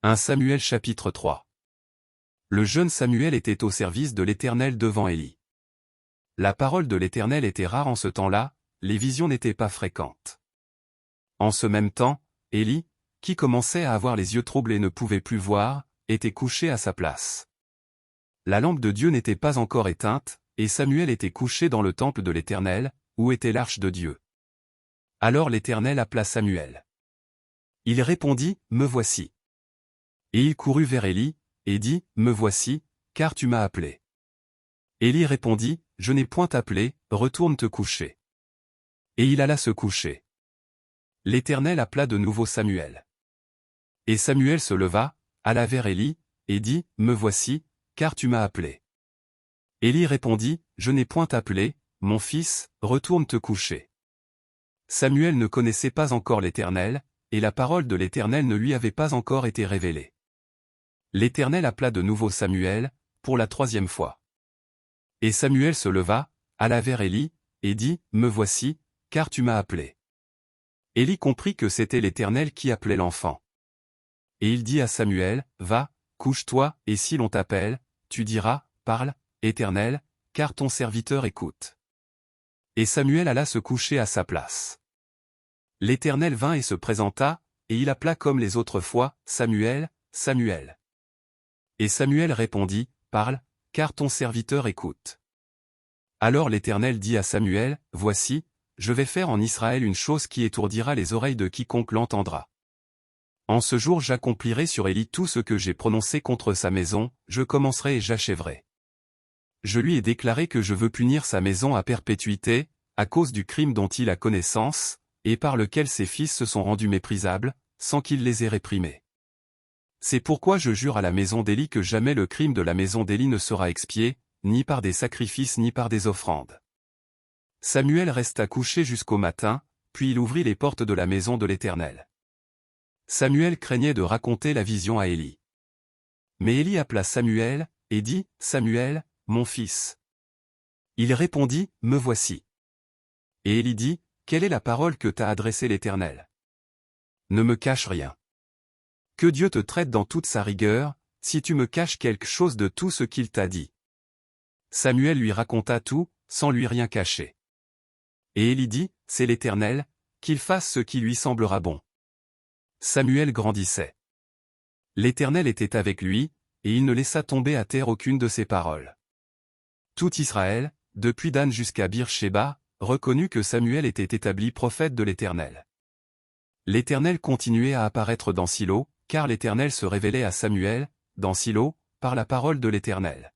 1 Samuel chapitre 3. Le jeune Samuel était au service de l'Éternel devant Élie. La parole de l'Éternel était rare en ce temps-là, les visions n'étaient pas fréquentes. En ce même temps, Élie, qui commençait à avoir les yeux troublés et ne pouvait plus voir, était couché à sa place. La lampe de Dieu n'était pas encore éteinte, et Samuel était couché dans le temple de l'Éternel, où était l'arche de Dieu. Alors l'Éternel appela Samuel. Il répondit, « Me voici. » Et il courut vers Élie, et dit, « Me voici, car tu m'as appelé. » Élie répondit, « Je n'ai point appelé, retourne te coucher. » Et il alla se coucher. L'Éternel appela de nouveau Samuel. Et Samuel se leva, alla vers Élie, et dit, « Me voici, car tu m'as appelé. » Élie répondit, « Je n'ai point appelé, mon fils, retourne te coucher. » Samuel ne connaissait pas encore l'Éternel, et la parole de l'Éternel ne lui avait pas encore été révélée. L'Éternel appela de nouveau Samuel, pour la troisième fois. Et Samuel se leva, alla vers Élie, et dit, « Me voici, car tu m'as appelé. » Élie comprit que c'était l'Éternel qui appelait l'enfant. Et il dit à Samuel, « Va, couche-toi, et si l'on t'appelle, tu diras, parle, Éternel, car ton serviteur écoute. » Et Samuel alla se coucher à sa place. L'Éternel vint et se présenta, et il appela comme les autres fois, « Samuel, Samuel. » Et Samuel répondit, « Parle, car ton serviteur écoute. » Alors l'Éternel dit à Samuel, « Voici, je vais faire en Israël une chose qui étourdira les oreilles de quiconque l'entendra. En ce jour j'accomplirai sur Élie tout ce que j'ai prononcé contre sa maison, je commencerai et j'achèverai. Je lui ai déclaré que je veux punir sa maison à perpétuité, à cause du crime dont il a connaissance, et par lequel ses fils se sont rendus méprisables, sans qu'il les ait réprimés. C'est pourquoi je jure à la maison d'Élie que jamais le crime de la maison d'Élie ne sera expié, ni par des sacrifices ni par des offrandes. » Samuel resta couché jusqu'au matin, puis il ouvrit les portes de la maison de l'Éternel. Samuel craignait de raconter la vision à Élie. Mais Élie appela Samuel, et dit, « Samuel, mon fils. » Il répondit, « Me voici. » Et Élie dit, « Quelle est la parole que t'a adressée l'Éternel? Ne me cache rien. Que Dieu te traite dans toute sa rigueur, si tu me caches quelque chose de tout ce qu'il t'a dit. » Samuel lui raconta tout, sans lui rien cacher. Et Élie dit, « C'est l'Éternel, qu'il fasse ce qui lui semblera bon. » Samuel grandissait. L'Éternel était avec lui, et il ne laissa tomber à terre aucune de ses paroles. Tout Israël, depuis Dan jusqu'à Bir-Shéba, reconnut que Samuel était établi prophète de l'Éternel. L'Éternel continuait à apparaître dans Silo, car l'Éternel se révélait à Samuel, dans Silo, par la parole de l'Éternel.